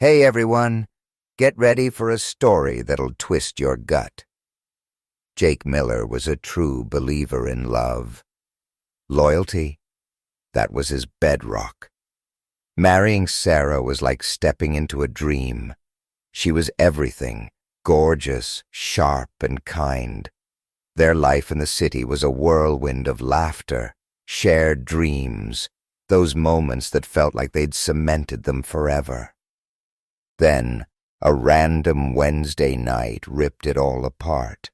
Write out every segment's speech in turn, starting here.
Hey everyone, get ready for a story that'll twist your gut. Jake Miller was a true believer in love. Loyalty, that was his bedrock. Marrying Sarah was like stepping into a dream. She was everything, gorgeous, sharp, and kind. Their life in the city was a whirlwind of laughter, shared dreams, those moments that felt like they'd cemented them forever. Then, a random Wednesday night ripped it all apart.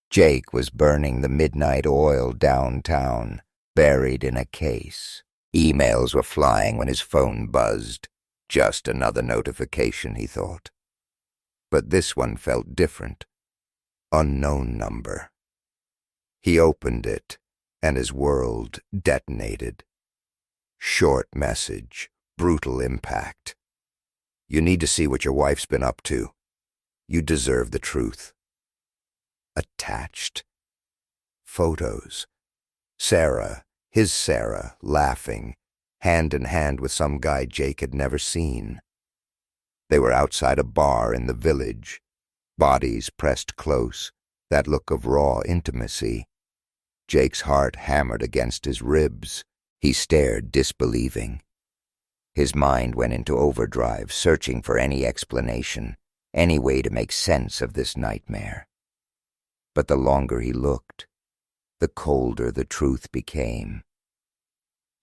Jake was burning the midnight oil downtown, buried in a case. Emails were flying when his phone buzzed. Just another notification, he thought. But this one felt different. Unknown number. He opened it, and his world detonated. Short message, brutal impact. You need to see what your wife's been up to. You deserve the truth. Attached. Photos. Sarah, his Sarah, laughing, hand in hand with some guy Jake had never seen. They were outside a bar in the village, bodies pressed close, that look of raw intimacy. Jake's heart hammered against his ribs. He stared, disbelieving. His mind went into overdrive, searching for any explanation, any way to make sense of this nightmare. But the longer he looked, the colder the truth became.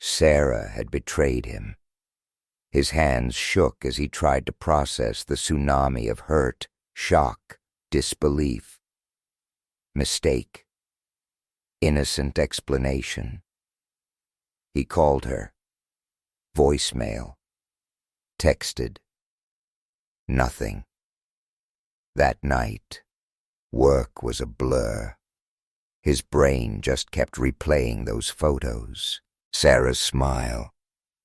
Sarah had betrayed him. His hands shook as he tried to process the tsunami of hurt, shock, disbelief. Mistake. Innocent explanation. He called her. Voicemail. Texted. Nothing. That night, work was a blur. His brain just kept replaying those photos. Sarah's smile,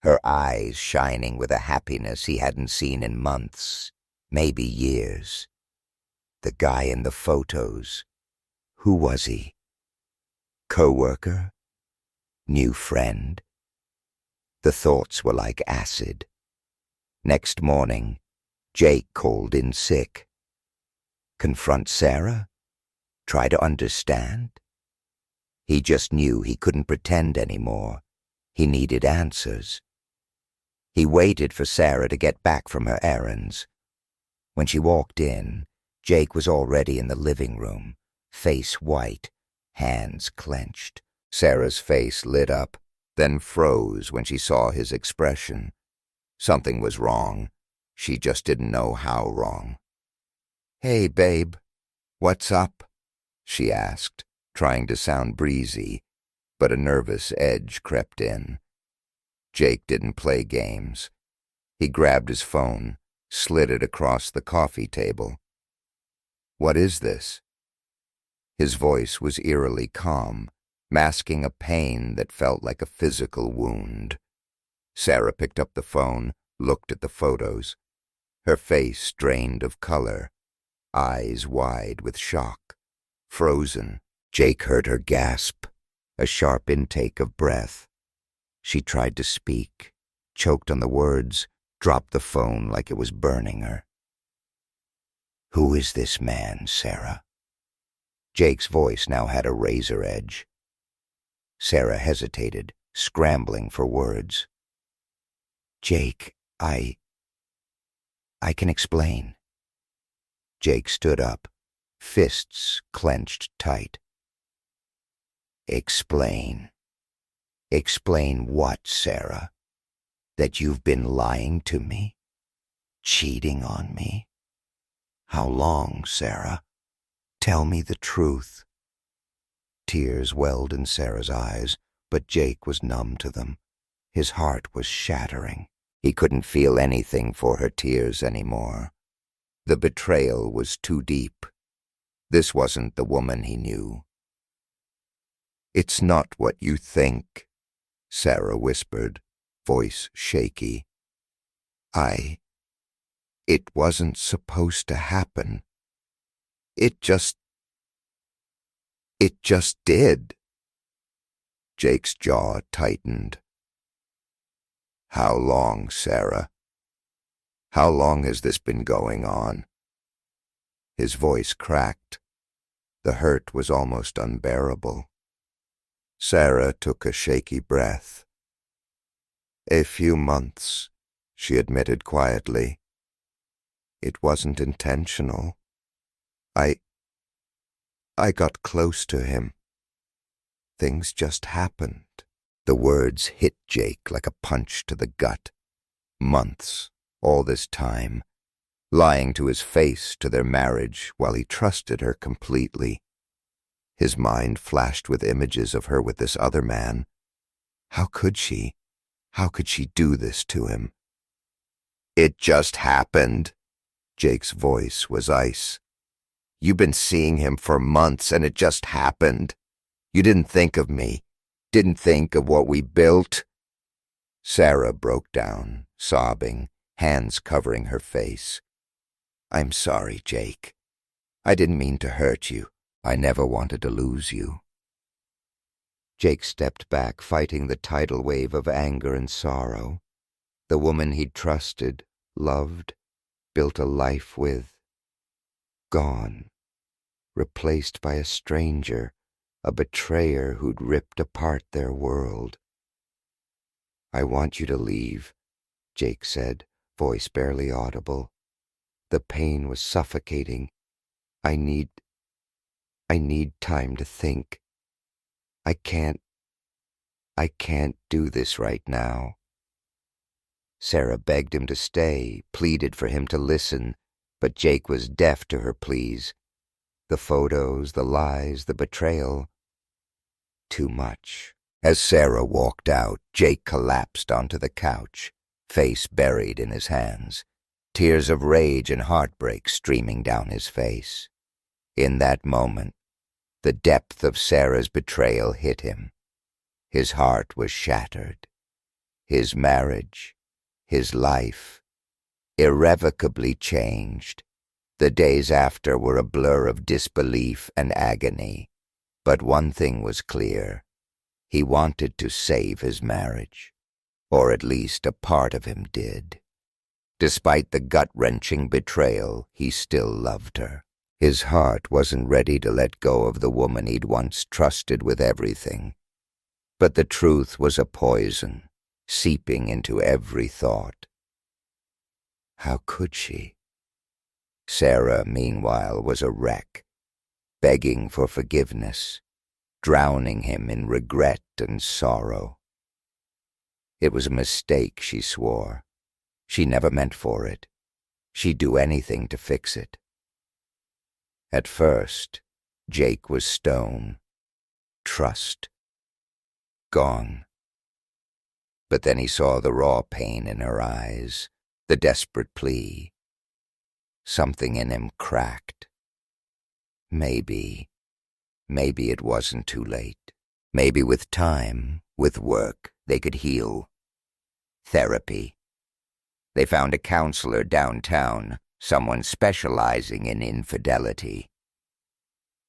her eyes shining with a happiness he hadn't seen in months, maybe years. The guy in the photos, who was he? Co-worker? New friend? The thoughts were like acid. Next morning, Jake called in sick. Confront Sarah? Try to understand? He just knew he couldn't pretend anymore. He needed answers. He waited for Sarah to get back from her errands. When she walked in, Jake was already in the living room, face white, hands clenched. Sarah's face lit up, then froze when she saw his expression. Something was wrong. She just didn't know how wrong. "Hey, babe, what's up?" she asked, trying to sound breezy, but a nervous edge crept in. Jake didn't play games. He grabbed his phone, slid it across the coffee table. "What is this?" His voice was eerily calm, masking a pain that felt like a physical wound. Sarah picked up the phone, looked at the photos. Her face drained of color, eyes wide with shock, frozen. Jake heard her gasp, a sharp intake of breath. She tried to speak, choked on the words, dropped the phone like it was burning her. "Who is this man, Sarah?" Jake's voice now had a razor edge. Sarah hesitated, scrambling for words. "Jake, I can explain." Jake stood up, fists clenched tight. "Explain. Explain what, Sarah? That you've been lying to me? Cheating on me? How long, Sarah? Tell me the truth." Tears welled in Sarah's eyes, but Jake was numb to them. His heart was shattering. He couldn't feel anything for her tears anymore. The betrayal was too deep. This wasn't the woman he knew. "It's not what you think," Sarah whispered, voice shaky. It wasn't supposed to happen. It just did." Jake's jaw tightened. "How long, Sarah?" How long has this been going on?" His voice cracked. The hurt was almost unbearable. Sarah took a shaky breath. "A few months," she admitted quietly. "It wasn't intentional. I got close to him. Things just happened." The words hit Jake like a punch to the gut. Months, all this time, lying to his face to their marriage while he trusted her completely. His mind flashed with images of her with this other man. How could she? How could she do this to him? "It just happened." Jake's voice was ice. "You've been seeing him for months, and it just happened. You didn't think of me, didn't think of what we built." Sarah broke down, sobbing, hands covering her face. "I'm sorry, Jake. I didn't mean to hurt you. I never wanted to lose you." Jake stepped back, fighting the tidal wave of anger and sorrow. The woman he'd trusted, loved, built a life with, gone, replaced by a stranger, a betrayer who'd ripped apart their world. "I want you to leave," Jake said, voice barely audible. The pain was suffocating. I need time to think. I can't do this right now." Sarah begged him to stay, pleaded for him to listen, but Jake was deaf to her pleas. The photos, the lies, the betrayal. Too much. As Sarah walked out, Jake collapsed onto the couch, face buried in his hands, tears of rage and heartbreak streaming down his face. In that moment, the depth of Sarah's betrayal hit him. His heart was shattered. His marriage, his life, irrevocably changed. The days after were a blur of disbelief and agony. But one thing was clear. He wanted to save his marriage, or at least a part of him did. Despite the gut-wrenching betrayal, he still loved her. His heart wasn't ready to let go of the woman he'd once trusted with everything. But the truth was a poison, seeping into every thought. How could she? Sarah, meanwhile, was a wreck, begging for forgiveness, drowning him in regret and sorrow. It was a mistake, she swore. She never meant for it. She'd do anything to fix it. At first, Jake was stone, trust, gone. But then he saw the raw pain in her eyes, the desperate plea. Something in him cracked. Maybe it wasn't too late. Maybe with time, with work, they could heal. Therapy. They found a counselor downtown, someone specializing in infidelity.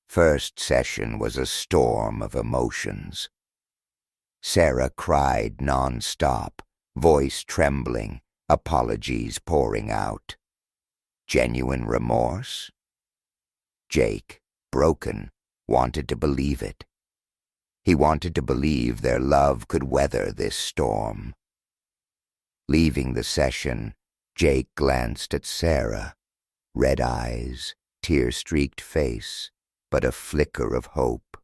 First session was a storm of emotions. Sarah cried non-stop, voice trembling, apologies pouring out. Genuine remorse? Jake, broken, wanted to believe it. He wanted to believe their love could weather this storm. Leaving the session, Jake glanced at Sarah. Red eyes, tear-streaked face, but a flicker of hope.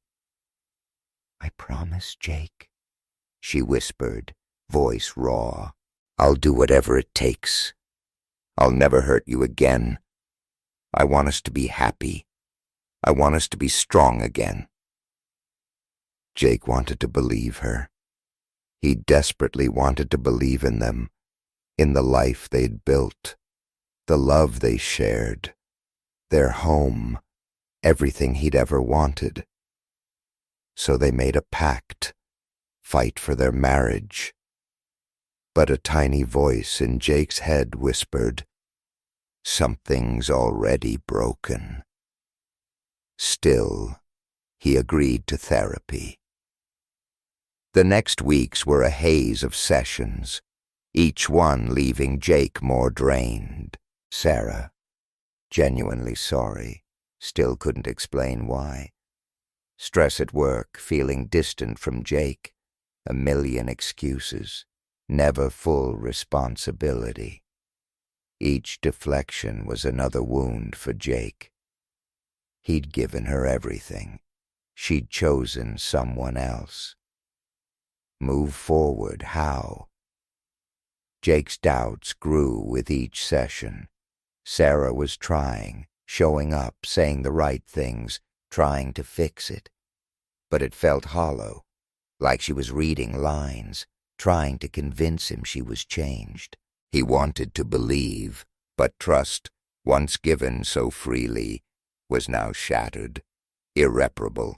"I promise, Jake," she whispered, voice raw. "I'll do whatever it takes. I'll never hurt you again. I want us to be happy. I want us to be strong again." Jake wanted to believe her. He desperately wanted to believe in them, in the life they'd built, the love they shared, their home, everything he'd ever wanted. So they made a pact, fight for their marriage. But a tiny voice in Jake's head whispered, "Something's already broken." Still, he agreed to therapy. The next weeks were a haze of sessions. each one leaving Jake more drained. Sarah, genuinely sorry, still couldn't explain why. Stress at work, feeling distant from Jake, a million excuses, never full responsibility. Each deflection was another wound for Jake. He'd given her everything. She'd chosen someone else. Move forward, how? Jake's doubts grew with each session. Sarah was trying, showing up, saying the right things, trying to fix it. But it felt hollow, like she was reading lines, trying to convince him she was changed. He wanted to believe, but trust, once given so freely, was now shattered, irreparable.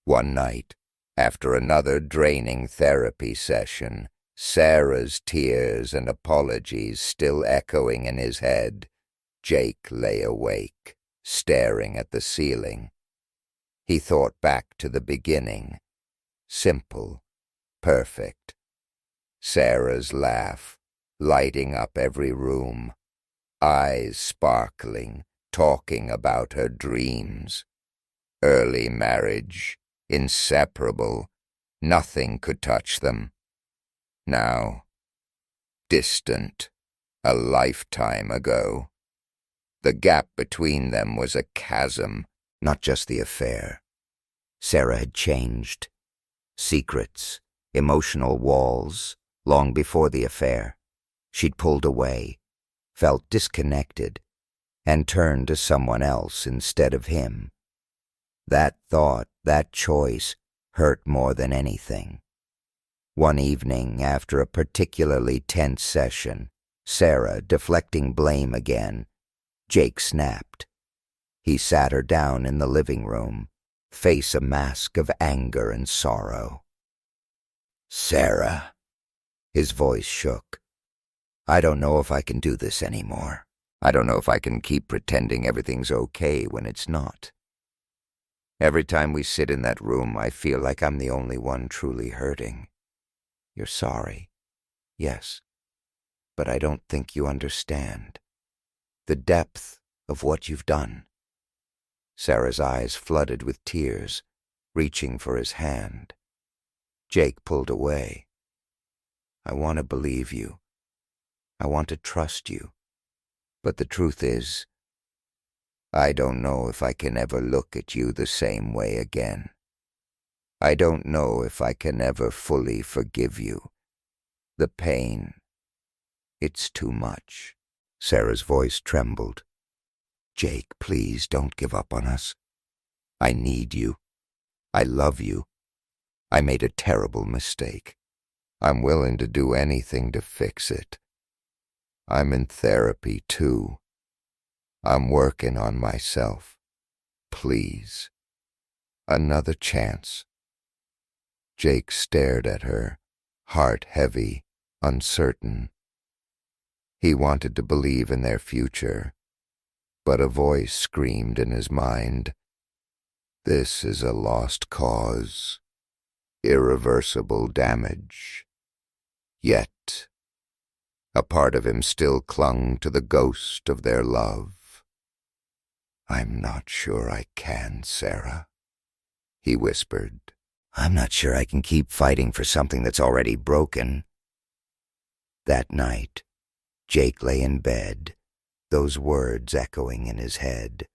One night, after another draining therapy session, Sarah's tears and apologies still echoing in his head, Jake lay awake, staring at the ceiling. He thought back to the beginning. Simple, perfect. Sarah's laugh, lighting up every room, eyes sparkling, talking about her dreams. Early marriage, inseparable, nothing could touch them. Now, distant, a lifetime ago. The gap between them was a chasm, not just the affair. Sarah had changed. Secrets, emotional walls, long before the affair. She'd pulled away, felt disconnected, and turned to someone else instead of him. That thought, that choice, hurt more than anything. One evening, after a particularly tense session, Sarah deflecting blame again, Jake snapped. He sat her down in the living room, face a mask of anger and sorrow. "Sarah," his voice shook. "I don't know if I can do this anymore. I don't know if I can keep pretending everything's okay when it's not. Every time we sit in that room, I feel like I'm the only one truly hurting. You're sorry, yes, but I don't think you understand the depth of what you've done." Sarah's eyes flooded with tears, reaching for his hand. Jake pulled away. "I want to believe you. I want to trust you. But the truth is, I don't know if I can ever look at you the same way again. I don't know if I can ever fully forgive you. The pain, it's too much." Sarah's voice trembled. "Jake, please don't give up on us. I need you. I love you. I made a terrible mistake. I'm willing to do anything to fix it. I'm in therapy too. I'm working on myself. Please. Another chance." Jake stared at her, heart heavy, uncertain. He wanted to believe in their future, but a voice screamed in his mind, "This is a lost cause, irreversible damage." Yet, a part of him still clung to the ghost of their love. "I'm not sure I can, Sarah," he whispered. "I'm not sure I can keep fighting for something that's already broken." That night, Jake lay in bed, those words echoing in his head.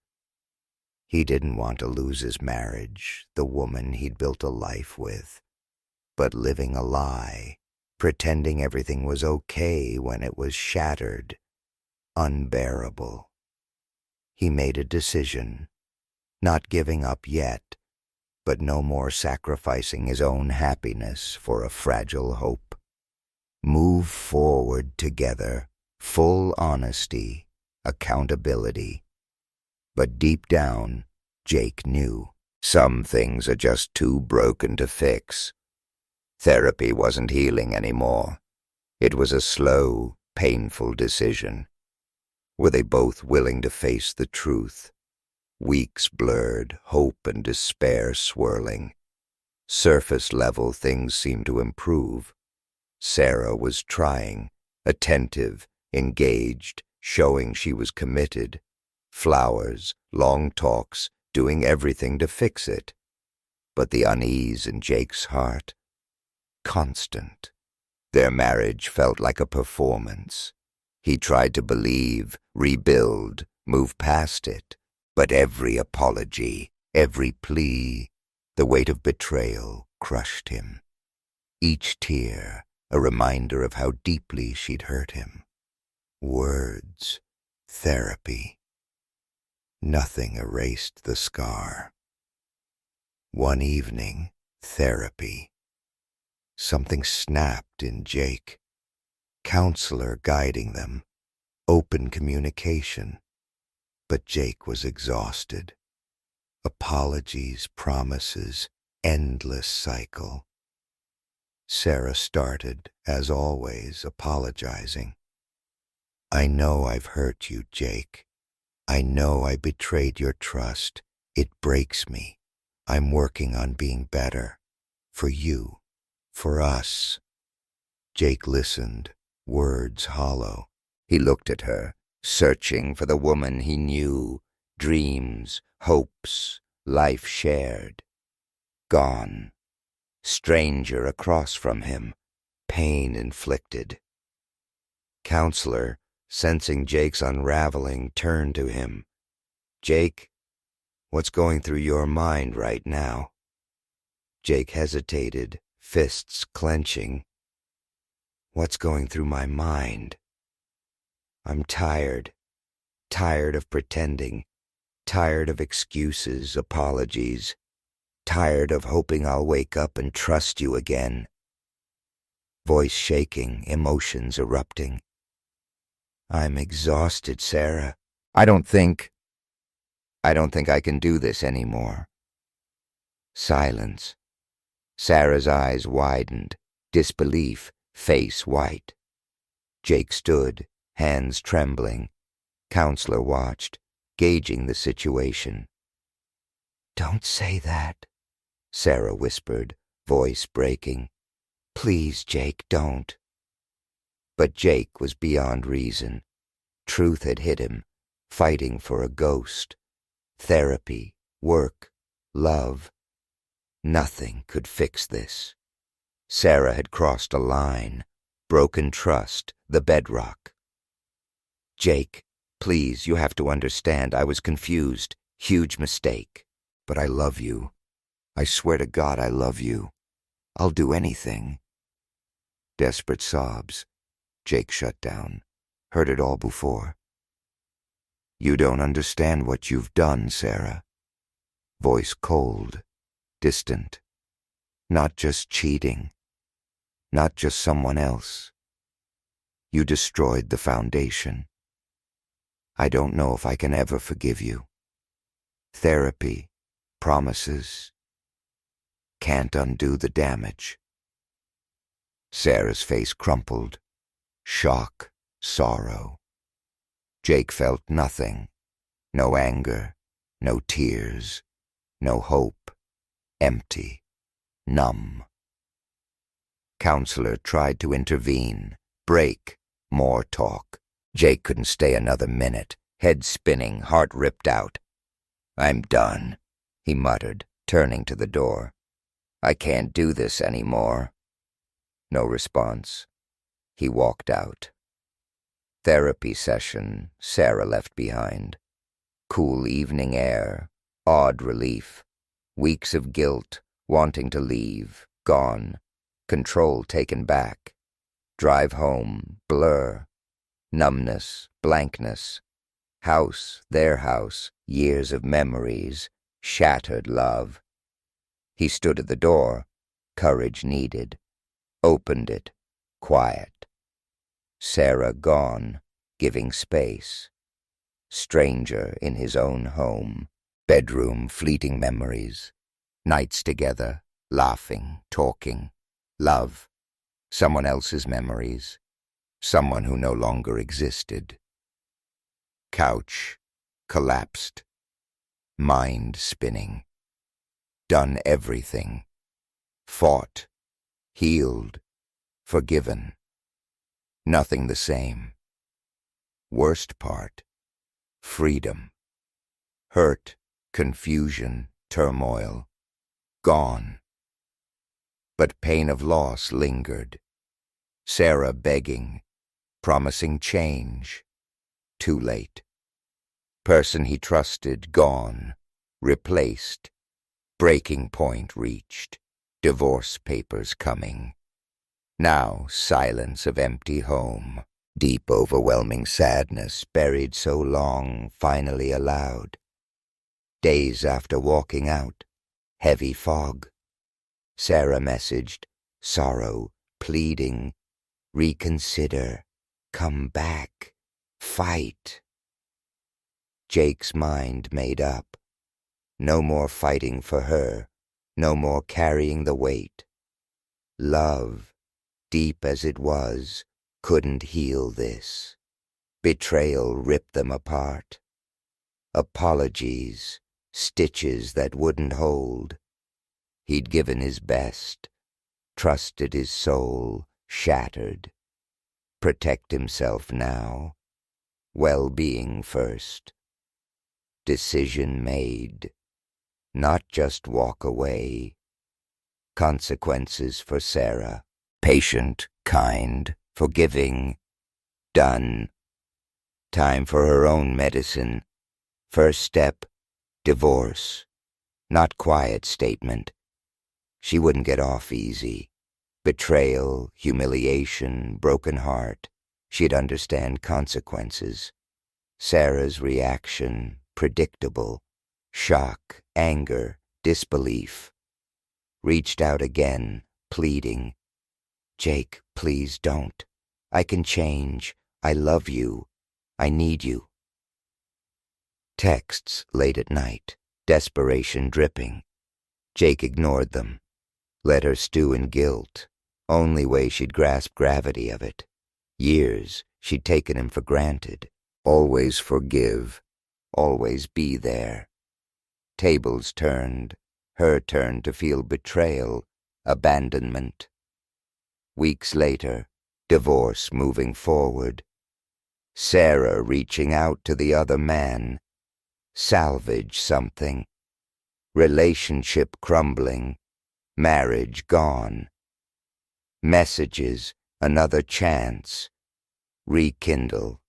He didn't want to lose his marriage, the woman he'd built a life with, but living a lie, pretending everything was okay when it was shattered, unbearable. He made a decision, not giving up yet, but no more sacrificing his own happiness for a fragile hope. Move forward together, full honesty, accountability. But deep down, Jake knew some things are just too broken to fix. Therapy wasn't healing anymore. It was a slow, painful decision. Were they both willing to face the truth? Weeks blurred, hope and despair swirling. Surface level things seemed to improve. Sarah was trying, Attentive, engaged, showing she was committed. Flowers, long talks, doing everything to fix it. But the unease in Jake's heart, constant. Their marriage felt like a performance. He tried to believe, rebuild, move past it. But every apology, every plea, the weight of betrayal crushed him. Each tear, a reminder of how deeply she'd hurt him. Words, therapy. Nothing erased the scar. One evening, therapy. Something snapped in Jake. Counselor guiding them. Open communication. But Jake was exhausted. Apologies, promises, endless cycle. Sarah started, as always, apologizing. I know I've hurt you, Jake. I know I betrayed your trust. It breaks me. I'm working on being better. For you. For us. Jake listened, words hollow. He looked at her, searching for the woman he knew, dreams, hopes, life shared. Gone. Stranger across from him, pain inflicted. Counselor, sensing Jake's unraveling, turned to him. Jake, what's going through your mind right now? Jake hesitated, fists clenching. What's going through my mind? I'm tired. Tired of pretending. Tired of excuses, apologies. Tired of hoping I'll wake up and trust you again. Voice shaking, emotions erupting. I'm exhausted, Sarah. I don't think I can do this anymore. Silence. Sarah's eyes widened, disbelief, face white. Jake stood, hands trembling. Counselor watched, gauging the situation. Don't say that, Sarah whispered, voice breaking. Please, Jake, don't. But Jake was beyond reason. Truth had hit him, fighting for a ghost. Therapy, work, love. Nothing could fix this. Sarah had crossed a line, broken trust, the bedrock. Jake, please, you have to understand, I was confused. Huge mistake. But I love you. I swear to God I love you. I'll do anything. Desperate sobs. Jake shut down. Heard it all before. You don't understand what you've done, Sarah. Voice cold, distant. Not just cheating. Not just someone else. You destroyed the foundation. I don't know if I can ever forgive you. Therapy, promises, can't undo the damage. Sarah's face crumpled. Shock, sorrow. Jake felt nothing. No anger, no tears, no hope. Empty, numb. Counselor tried to intervene, break, more talk. Jake couldn't stay another minute, head spinning, heart ripped out. I'm done, he muttered, turning to the door. I can't do this anymore. No response. He walked out. Therapy session, Sarah left behind. Cool evening air, odd relief. Weeks of guilt, wanting to leave, gone. Control taken back. Drive home, blur. Numbness, blankness. House, their house, years of memories, shattered love. He stood at the door, courage needed. Opened it, quiet. Sarah gone, giving space. Stranger in his own home. Bedroom, fleeting memories. Nights together, laughing, talking. Love. Someone else's memories. Someone who no longer existed. Couch, collapsed. Mind spinning. Done everything. Fought. Healed. Forgiven. Nothing the same. Worst part, freedom. Hurt, confusion, turmoil, gone. But pain of loss lingered. Sarah begging, promising change. Too late. Person he trusted gone, replaced. Breaking point reached. Divorce papers coming. Now silence of empty home. Deep overwhelming sadness buried so long, finally allowed. Days after walking out, heavy fog. Sarah messaged, sorrow, pleading, reconsider, come back, fight. Jake's mind made up. No more fighting for her, no more carrying the weight. Love, deep as it was, couldn't heal this. Betrayal ripped them apart. Apologies, stitches that wouldn't hold. He'd given his best, trusted his soul, shattered. Protect himself now. Well-being first. Decision made. Not just walk away. Consequences for Sarah. Patient, kind, forgiving. Done. Time for her own medicine. First step, divorce. Not quiet statement. She wouldn't get off easy. Betrayal, humiliation, broken heart. She'd understand consequences. Sarah's reaction, predictable. Shock, anger, disbelief. Reached out again, pleading. Jake, please don't. I can change. I love you. I need you. Texts late at night, desperation dripping. Jake ignored them. Let her stew in guilt. Only way she'd grasp gravity of it. Years she'd taken him for granted. Always forgive. Always be there. Tables turned. Her turn to feel betrayal, abandonment. Weeks later, divorce moving forward. Sarah reaching out to the other man. Salvage something. Relationship crumbling. Marriage gone. Messages, another chance. Rekindle.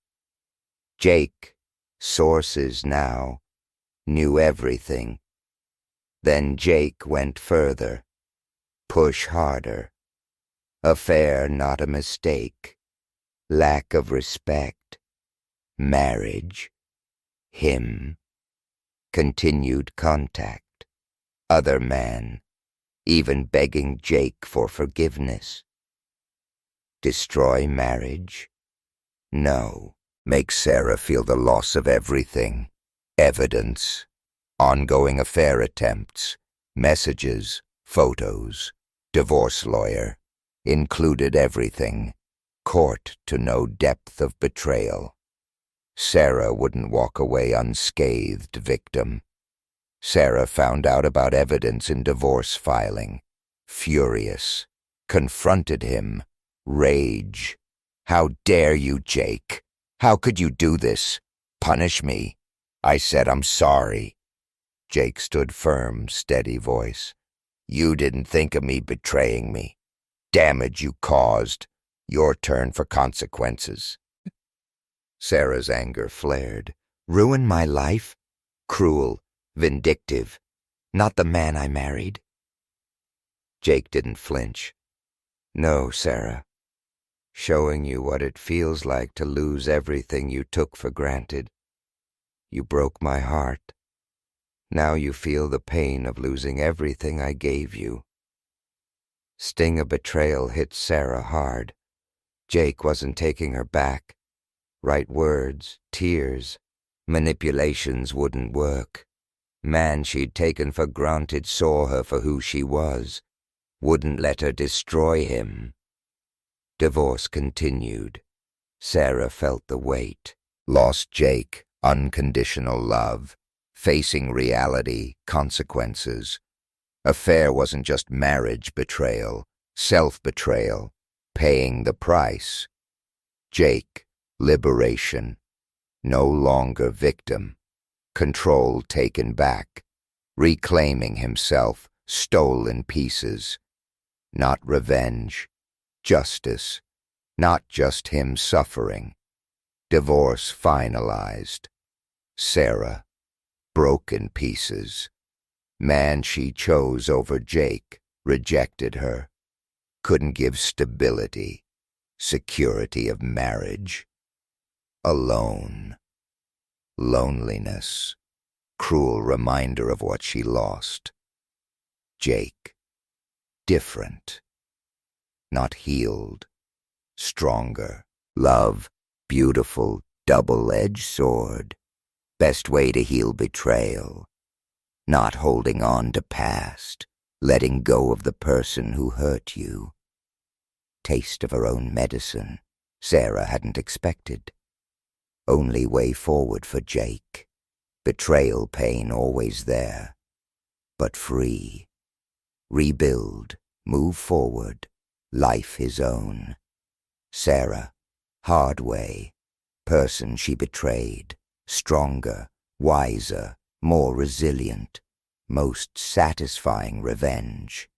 Jake, sources now, knew everything. Then Jake went further. Push harder. Affair not a mistake. Lack of respect. Marriage. Him. Continued contact. Other man. Even begging Jake for forgiveness. Destroy marriage? No. Make Sarah feel the loss of everything. Evidence. Ongoing affair attempts. Messages. Photos. Divorce lawyer. Included everything. Court to know depth of betrayal. Sarah wouldn't walk away unscathed, victim. Sarah found out about evidence in divorce filing. Furious. Confronted him. Rage. How dare you, Jake? How could you do this? Punish me. I said I'm sorry. Jake stood firm, steady voice. You didn't think of me betraying me. Damage you caused. Your turn for consequences. Sarah's anger flared. Ruin my life? Cruel. Vindictive. Not the man I married. Jake didn't flinch. No, Sarah. Showing you what it feels like to lose everything you took for granted. You broke my heart. Now you feel the pain of losing everything I gave you. Sting of betrayal hit Sarah hard. Jake wasn't taking her back. Right words, tears, manipulations wouldn't work. Man she'd taken for granted saw her for who she was. Wouldn't let her destroy him. Divorce continued. Sarah felt the weight. Lost Jake, unconditional love. Facing reality, consequences. Affair wasn't just marriage betrayal, self-betrayal, paying the price. Jake, liberation. No longer victim. Control taken back. Reclaiming himself, stolen pieces. Not revenge. Justice. Not just him suffering. Divorce finalized. Sarah, broken pieces. Man she chose over Jake, rejected her. Couldn't give stability, security of marriage. Alone. Loneliness. Cruel reminder of what she lost. Jake. Different. Not healed. Stronger. Love. Beautiful, double-edged sword. Best way to heal betrayal. Not holding on to past. Letting go of the person who hurt you. Taste of her own medicine. Sarah hadn't expected. Only way forward for Jake. Betrayal pain always there. But free. Rebuild. Move forward. Life his own. Sarah. Hard way. Person she betrayed. Stronger. Wiser. More resilient. Most satisfying revenge.